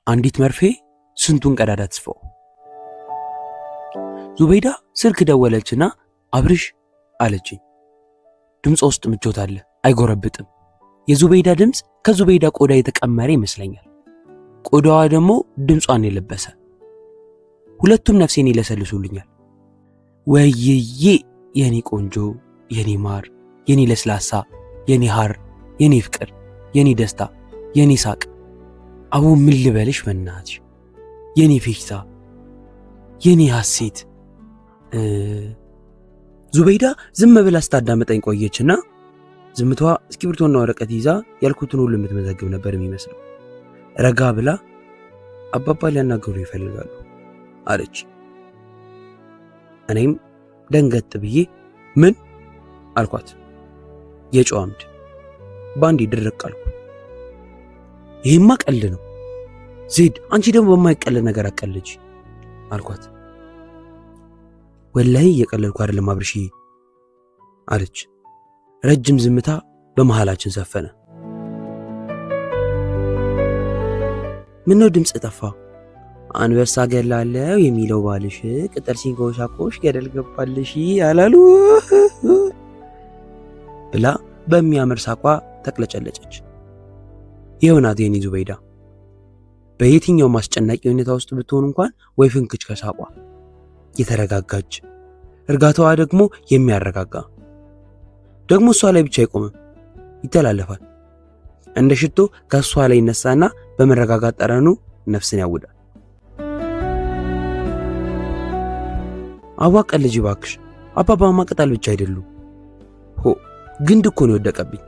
አንዲት መርፌ ስንቱን ቀዳዳ ትስፈው። ዙበይዳ ስልክ ደወለችና አብርሽ አለችኝ። ድምጿ ውስጥ ምቾት አለ፣ አይጎረብጥም። የዙበይዳ ድምፅ ከዙበይዳ ቆዳ የተቀመረ ይመስለኛል። ቆዳዋ ደግሞ ድምጿን የለበሰ። ሁለቱም ነፍሴን ይለሰልሱልኛል። ወይዬ የኔ ቆንጆ፣ የኔ ማር፣ የኔ ለስላሳ፣ የኔ ሐር፣ የኔ ፍቅር፣ የኔ ደስታ፣ የኔ ሳቅ፣ አቡ ምን ልበልሽ በእናትሽ፣ የኔ ፌሽታ፣ የኔ ሐሴት። ዙበይዳ ዝም ብላ ስታዳመጠኝ ቆየችና ዝምቷ እስክሪብቶና ወረቀት ይዛ ያልኩትን ሁሉ የምትመዘግብ ነበር የሚመስለው። ረጋ ብላ አባባ ሊያናገሩ ይፈልጋሉ አለች። እኔም ደንገጥ ብዬ ምን አልኳት። የጨው አምድ ባንዴ ድርቅ አልኩ። ይሄማ ቀልድ ነው ዜድ፣ አንቺ ደግሞ በማይቀልድ ነገር አቀልጅ አልኳት። ወላሂ እየቀለድኩ አይደለም አብርሽዬ አለች። ረጅም ዝምታ በመሃላችን ሰፈነ። ምነው ድምፅ ጠፋ? አንበሳ ገላለው የሚለው ባልሽ ቅጠል ሲንኮሻኮሽ ገደል ገባልሽ አላሉ ብላ በሚያምር ሳቋ ተቅለጨለጨች። ይኸውናት የኔ ዙበይዳ፣ በየትኛው አስጨናቂ ሁኔታ ውስጥ ብትሆን እንኳን ወይ ፍንክች ከሳቋ የተረጋጋች፣ እርጋታዋ ደግሞ የሚያረጋጋ። ደግሞ እሷ ላይ ብቻ አይቆምም፣ ይተላለፋል። እንደ ሽቶ ከእሷ ላይ ይነሳና በመረጋጋት ጠረኑ ነፍስን ያውዳል። አዋቀ ልጅ ባክሽ፣ አባባማ ቅጠል ብቻ አይደሉም፣ ግንድ እኮ ነው የወደቀብኝ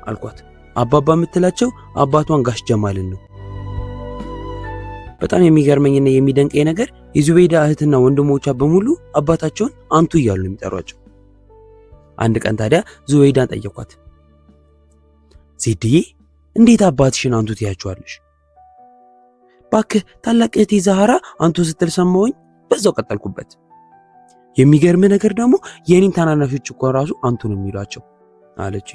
አልኳት። አባባ የምትላቸው አባቷን ጋሽ ጀማልን ነው። በጣም የሚገርመኝና የሚደንቀኝ ነገር የዙበይዳ እህትና ወንድሞቿ በሙሉ አባታቸውን አንቱ እያሉ ነው የሚጠሯቸው። አንድ ቀን ታዲያ ዙበይዳን ጠየኳት። ዜድዬ እንዴት አባትሽን አንቱ ትያቸዋለሽ? ባክህ ታላቅ እህቴ ዛህራ አንቱ ስትል ሰማሁኝ፣ በዛው ቀጠልኩበት። የሚገርም ነገር ደግሞ የኔን ታናናሾች እኮ ራሱ አንቱ ነው የሚሏቸው አለች።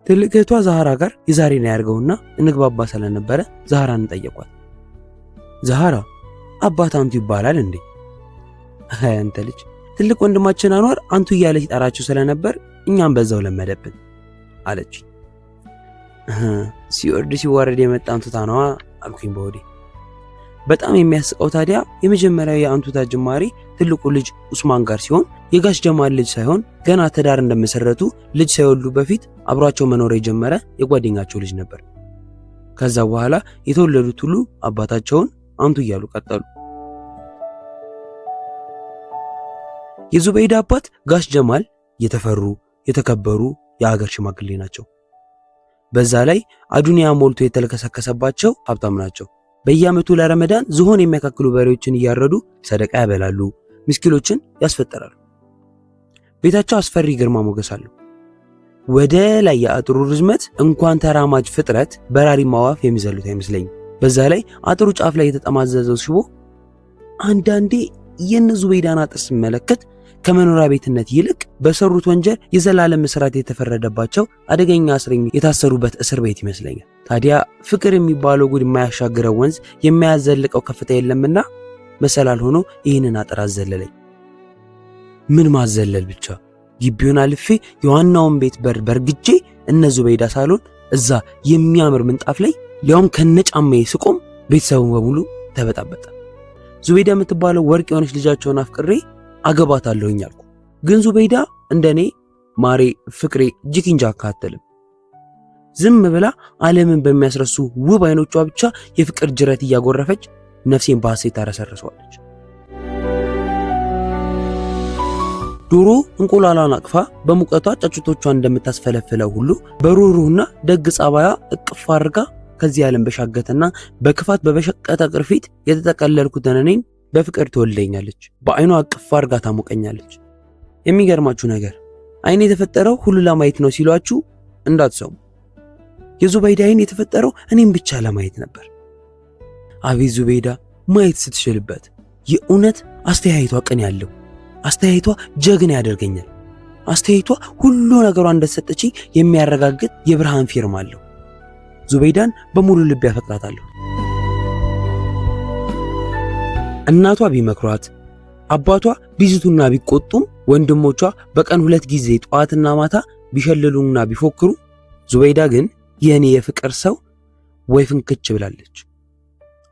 ትልቅ እህቷ ዛህራ ጋር የዛሬን ያርገውና እንግባባ ስለነበረ ዛህራን ጠየኳት። ዛህራ አባት አንቱ ይባላል እንዴ? አንተ ልጅ፣ ትልቅ ወንድማችን አንዋር አንቱ እያለ ሲጠራቸው ስለነበር እኛም በዛው ለመደብን አለች። ሲወርድ ሲዋረድ የመጣ አንቱታ ነዋ አልኩኝ በሆዴ። በጣም የሚያስቀው ታዲያ የመጀመሪያው የአንቱታ ጅማሬ ትልቁ ልጅ ኡስማን ጋር ሲሆን የጋሽ ጀማል ልጅ ሳይሆን ገና ትዳር እንደመሰረቱ ልጅ ሳይወልዱ በፊት አብሯቸው መኖር የጀመረ የጓደኛቸው ልጅ ነበር። ከዛ በኋላ የተወለዱት ሁሉ አባታቸውን አንቱ እያሉ ቀጠሉ። የዙበይዳ አባት ጋሽ ጀማል የተፈሩ የተከበሩ የሀገር ሽማግሌ ናቸው። በዛ ላይ አዱንያ ሞልቶ የተለከሰከሰባቸው ሀብታም ናቸው። በየዓመቱ ለረመዳን ዝሆን የሚያካክሉ በሬዎችን እያረዱ ሰደቃ ያበላሉ፣ ምስኪኖችን ያስፈጠራሉ። ቤታቸው አስፈሪ ግርማ ሞገስ አለው። ወደ ላይ የአጥሩ ርዝመት እንኳን ተራማጅ ፍጥረት በራሪ ማዋፍ የሚዘሉት አይመስለኝም። በዛ ላይ አጥሩ ጫፍ ላይ የተጠማዘዘው ሽቦ አንዳንዴ የዙበይዳን አጥር ስመለከት ከመኖሪያ ቤትነት ይልቅ በሰሩት ወንጀል የዘላለም እስራት የተፈረደባቸው አደገኛ እስረኞች የታሰሩበት እስር ቤት ይመስለኛል። ታዲያ ፍቅር የሚባለው ጉድ የማያሻግረው ወንዝ የማያዘልቀው ከፍታ የለምና መሰላል ሆኖ ይህንን አጥር አዘለለኝ። ምን ማዘለል ብቻ፣ ግቢውን አልፌ የዋናውን ቤት በር በርግጄ እነ ዙበይዳ ሳሎን እዛ የሚያምር ምንጣፍ ላይ ሊያውም ከነጫማዬ ስቆም ቤተሰቡን በሙሉ ተበጣበጠ። ዙበይዳ የምትባለው ወርቅ የሆነች ልጃቸውን አፍቅሬ አገባታለሁኝ አልኩ። ግን ዙበይዳ እንደኔ ማሬ ፍቅሬ ጅኪንጃ አካተልም። ዝም ብላ ዓለምን በሚያስረሱ ውብ አይኖቿ ብቻ የፍቅር ጅረት እያጎረፈች ነፍሴን በሐሴት ታረሰርሰዋለች። ዶሮ እንቁላሏን አቅፋ በሙቀቷ ጫጩቶቿን እንደምታስፈለፍለው ሁሉ በሩሩና ደግ ጸባያ እቅፍ አድርጋ ከዚህ ዓለም በሻገተና በክፋት በበሸቀጠ ቅርፊት የተጠቀለልኩትን እኔን በፍቅር ትወልደኛለች። በአይኗ አቅፍ አድርጋ ታሞቀኛለች። የሚገርማችሁ ነገር አይን የተፈጠረው ሁሉ ለማየት ነው ሲሏችሁ እንዳትሰሙ። የዙበይዳ አይን የተፈጠረው እኔም ብቻ ለማየት ነበር። አቤት ዙበይዳ ማየት ስትችልበት! የእውነት አስተያየቷ ቅን ያለው፣ አስተያየቷ ጀግና ያደርገኛል። አስተያየቷ ሁሉ ነገሯ እንደተሰጠችኝ የሚያረጋግጥ የብርሃን ፊርማ አለው። ዙበይዳን በሙሉ ልብ ያፈቅራታለሁ። እናቷ ቢመክሯት፣ አባቷ ቢዝቱና ቢቆጡም፣ ወንድሞቿ በቀን 2 ጊዜ ጠዋትና ማታ ቢሸልሉና ቢፎክሩ፣ ዙበይዳ ግን የኔ የፍቅር ሰው ወይ ፍንክች ብላለች።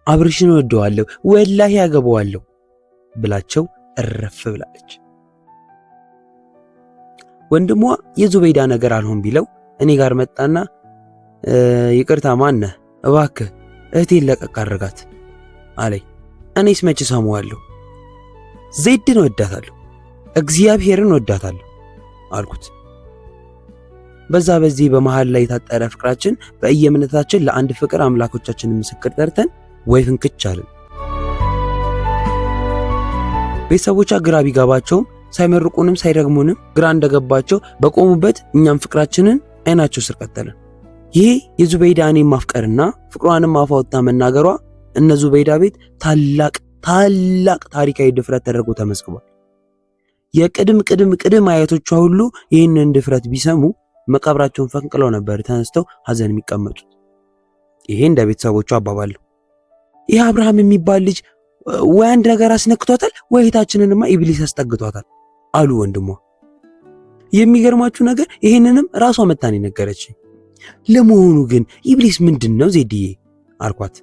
አብርሽን ወደዋለሁ ወላሂ ያገባዋለሁ ብላቸው እረፍ ብላለች። ወንድሟ የዙበይዳ ነገር አልሆን ቢለው እኔ ጋር መጣና ይቅርታ ማነህ እባክህ እህቴን ለቀቅ አድርጋት አለኝ። እኔስ መች ሰማዋለሁ? ዜድን ወዳታለሁ፣ እግዚአብሔርን ወዳታለሁ አልኩት። በዚህ በመሃል ላይ የታጠረ ፍቅራችን በየእምነታችን ለአንድ ፍቅር አምላኮቻችንን ምስክር ጠርተን ወይ ፍንክች አለን። ቤተሰቦቿ ግራ ቢገባቸውም ሳይመርቁንም ሳይረግሙንም ግራ እንደገባቸው በቆሙበት እኛም ፍቅራችንን አይናቸው ስር ቀጠለን። ይሄ የዙበይዳ እኔን ማፍቀርና ፍቅሯንም አፍ አውጥታ መናገሯ እነ ዙበይዳ ቤት ታላቅ ታሪካዊ ድፍረት ተደርጎ ተመዝግቧል። የቅድም አያቶቿ ሁሉ ይህንን ድፍረት ቢሰሙ መቃብራቸውን ፈንቅለው ነበር ተነስተው ሀዘን የሚቀመጡት። ይሄ እንደ ቤተሰቦቿ አባባል ነው። ይህ አብርሃም የሚባል ልጅ ወይ አንድ ነገር አስነክቷታል ወይ እህታችንንማ ኢብሊስ አስጠግቷታል አሉ ወንድሟ። የሚገርማችሁ ነገር ይሄንንም ራሷ መታን ነገረች። ለመሆኑ ግን ኢብሊስ ምንድነው ዜድዬ አልኳት።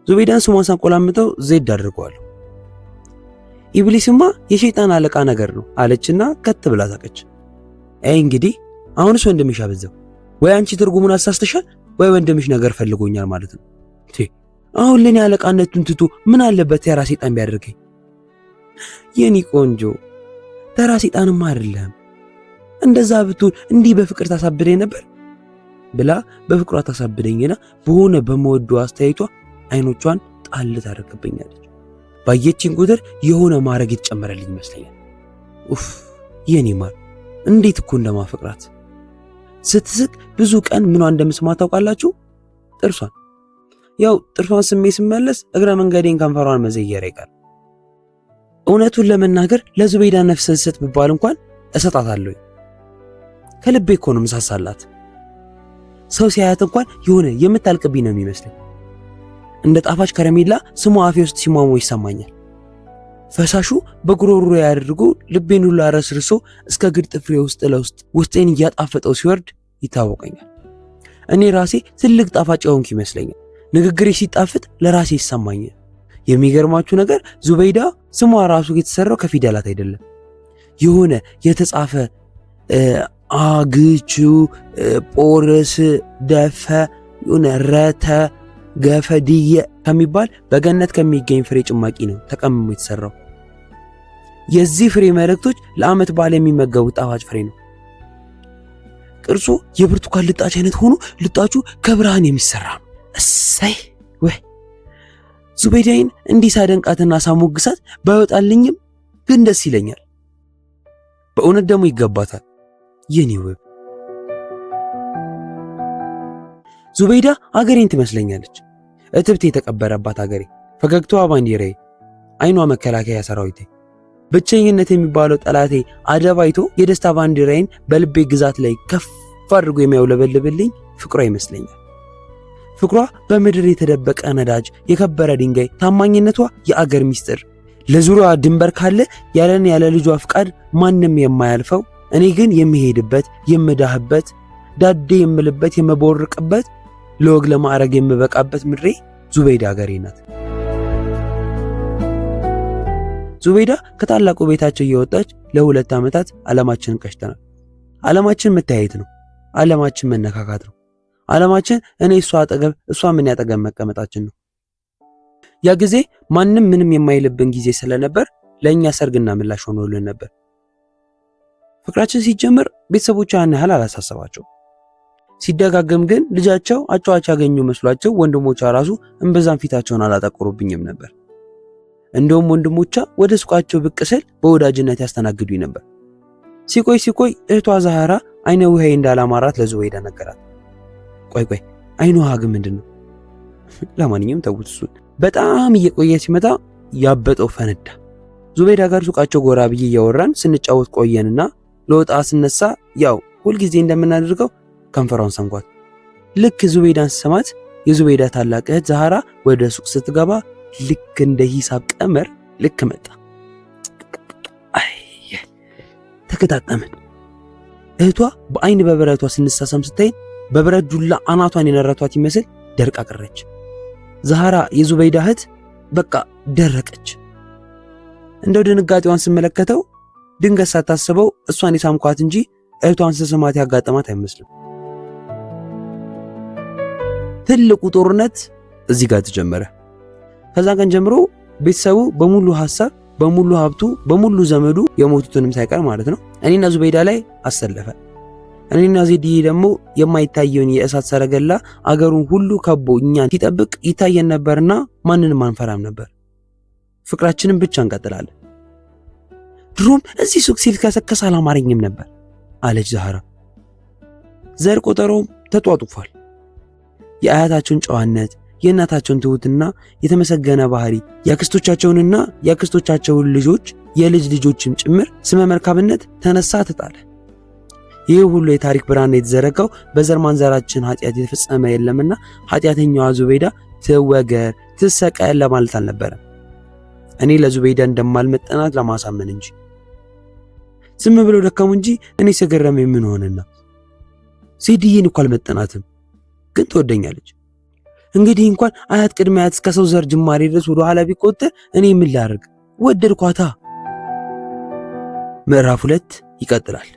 ዙበይዳን ስሟን ሳንቆላምጠው ዜድ አድርገዋለሁ። ኢብሊስማ የሸይጣን አለቃ ነገር ነው አለችና ከት ብላ ሳቀች። እንግዲህ አሁንስ ወንድምሽ አበዛው። ወይ አንቺ ትርጉሙን አሳስተሻል ወይ ወንድምሽ ነገር ፈልጎኛል ማለት ነው። አሁን ለኔ አለቃነቱን ትቶ ምን አለበት ተራ ሰይጣን ቢያደርገኝ? የኔ ቆንጆ ተራ ሰይጣንማ አይደለም። እንደዛ ብትሆን እንዲህ በፍቅር ታሳብደኝ ነበር ብላ በፍቅሯ ታሳብደኝና በሆነ በመወደው አስተያየቷ አይኖቿን ጣል ታደርግብኛለች። ባየችኝ ቁጥር የሆነ ማረግ የተጨመረልኝ ይመስለኛል። ኡፍ የኔ ማር እንዴት እኮ እንደማፈቅራት። ስትስቅ ብዙ ቀን ምኗ እንደምስማ ታውቃላችሁ? ጥርሷን። ያው ጥርሷን ስሜ ስመለስ እግረ መንገዴን ከንፈሯን መዘየር ይቀር። እውነቱን ለመናገር ለዙበይዳ ነፍስን ስጥ ብባል እንኳን እሰጣታለሁ። ከልቤ እኮ ነው ምሳሳላት። ሰው ሲያያት እንኳን የሆነ የምታልቅብኝ ነው የሚመስለኝ። እንደ ጣፋጭ ከረሜላ ስሟ አፌ ውስጥ ሲሟሟ ይሰማኛል። ፈሳሹ በጉሮሮ ያድርጎ ልቤን ሁሉ አረስርሶ እስከ ግድ ጥፍሬ ውስጥ ለውስጥ ውስጤን እያጣፈጠው ሲወርድ ይታወቀኛል። እኔ ራሴ ትልቅ ጣፋጭ የሆንኩ ይመስለኛል። ንግግሬ ሲጣፍጥ ለራሴ ይሰማኛል። የሚገርማችሁ ነገር ዙበይዳ ስሟ ራሱ የተሰራው ከፊደላት አይደለም። የሆነ የተጻፈ አግቹ ጶርስ ደፈ የሆነ ረተ ገፈድየ ከሚባል በገነት ከሚገኝ ፍሬ ጭማቂ ነው ተቀምሞ የተሰራው። የዚህ ፍሬ መልእክቶች ለዓመት በዓል የሚመገቡት ጣፋጭ ፍሬ ነው። ቅርጹ የብርቱካን ልጣጭ አይነት ሆኖ ልጣጩ ከብርሃን የሚሰራ ነው። እሰይ ወይ ዙበይዳይን እንዲህ ሳደንቃትና ሳሞግሳት ባይወጣልኝም ግን ደስ ይለኛል። በእውነት ደግሞ ይገባታል የኔ ውብ ዙበይዳ። አገሬን ትመስለኛለች። እትብቴ የተቀበረባት አገሬ፣ ፈገግታዋ ባንዲራዬ፣ አይኗ መከላከያ ሰራዊቴ፣ ብቸኝነት የሚባለው ጠላቴ አደባይቶ የደስታ ባንዲራዬን በልቤ ግዛት ላይ ከፍ አድርጎ የሚያውለበልብልኝ ፍቅሯ ይመስለኛል። ፍቅሯ በምድር የተደበቀ ነዳጅ፣ የከበረ ድንጋይ፣ ታማኝነቷ የአገር ሚስጥር፣ ለዙሪያዋ ድንበር ካለ ያለን ያለ ልጇ ፍቃድ ማንም የማያልፈው እኔ ግን የምሄድበት የምዳህበት ዳዴ የምልበት የምቦርቅበት ለወግ ለማዕረግ የምበቃበት ምድሬ ዙበይዳ አገሬ ናት። ዙበይዳ ከታላቁ ቤታቸው እየወጣች ለ2 ዓመታት ዓለማችንን ቀሽተናል። ዓለማችን መተያየት ነው። ዓለማችን መነካካት ነው። ዓለማችን እኔ እሷ አጠገብ እሷ ምን ያጠገብ መቀመጣችን ነው። ያ ጊዜ ማንም ምንም የማይልብን ጊዜ ስለነበር ለኛ ሰርግና ምላሽ ሆኖልን ነበር። ፍቅራችን ሲጀምር ቤተሰቦቿ ያን ያህል አላሳሰባቸው። ሲደጋገም ግን ልጃቸው አጫዋች ያገኙ መስሏቸው ወንድሞቿ ራሱ እንበዛም ፊታቸውን አላጠቆሩብኝም ነበር። እንደውም ወንድሞቿ ወደ ሱቃቸው ብቅ ስል በወዳጅነት ያስተናግዱኝ ነበር። ሲቆይ እህቷ ዛህራ አይነ ውሃ እንዳላማራት ለዙበይዳ ነገራት። ቆይ አይኑ ውሃ ግን ምንድነው? ለማንኛውም ተውት እሱን። በጣም እየቆየ ሲመጣ ያበጠው ፈነዳ። ዙበይዳ ጋር ሱቃቸው ጎራ ብዬ እያወራን ስንጫወት ቆየንና ለወጣ ስነሳ ያው ሁልጊዜ እንደምናደርገው ከንፈሯን ሰንኳት። ልክ ዙበይዳን ሰማት የዙበይዳ ታላቅ እህት ዛህራ ወደ ሱቅ ስትገባ ልክ እንደ ሂሳብ ቀመር ልክ መጣ። ተከታተምን። እህቷ በአይን በብረቷ ስንሳሳም ስታይ በብረት ዱላ አናቷን የነረቷት ይመስል ደርቃ ቀረች። ዛህራ የዙበይዳ እህት በቃ ደረቀች። እንደው ድንጋጤዋን ስመለከተው ድንገት ሳታስበው እሷን የሳምኳት እንጂ እህቷን ስስማት ያጋጠማት አይመስልም። ትልቁ ጦርነት እዚህ ጋር ተጀመረ። ከዛ ቀን ጀምሮ ቤተሰቡ በሙሉ ሐሳብ፣ በሙሉ ሀብቱ፣ በሙሉ ዘመዱ የሞቱትንም ሳይቀር ማለት ነው እኔና ዙበይዳ ላይ አሰለፈ። እኔና ዜድዬ ደግሞ የማይታየውን የእሳት ሰረገላ አገሩን ሁሉ ከቦ እኛን ሲጠብቅ ይታየን ነበርና ማንንም አንፈራም ነበር። ፍቅራችንን ብቻ እንቀጥላለን። ድሮም እዚህ ሱቅ ሲልከሰከስ አላማረኝም ነበር አለች ዛህራ። ዘር ቆጠሮም ተጧጡፏል። የአያታቸውን ጨዋነት፣ የእናታቸውን ትሁትና የተመሰገነ ባህሪ፣ የአክስቶቻቸውንና የአክስቶቻቸውን ልጆች የልጅ ልጆችም ጭምር ስመ መልካምነት ተነሳ ተጣለ። ይህ ሁሉ የታሪክ ብራና የተዘረጋው በዘር ማንዘራችን ኃጢአት የተፈጸመ የለምና ኃጢአተኛዋ ዙበይዳ ትወገር ትሰቀል ለማለት አልነበረም። እኔ ለዙበይዳ እንደማልመጠናት ለማሳመን እንጂ። ዝም ብለው ደከሙ እንጂ እኔ ሰገረመኝ ምን ሆነና። ዜድዬን እኮ አልመጠናትም፣ ግን ትወደኛለች። እንግዲህ እንኳን አያት ቅድመ አያት እስከ ሰው ዘር ጅማሬ ድረስ ወደ ኋላ ቢቆጠር እኔ ምን ላደርግ? ወደድኳታ። ምዕራፍ 2 ይቀጥላል።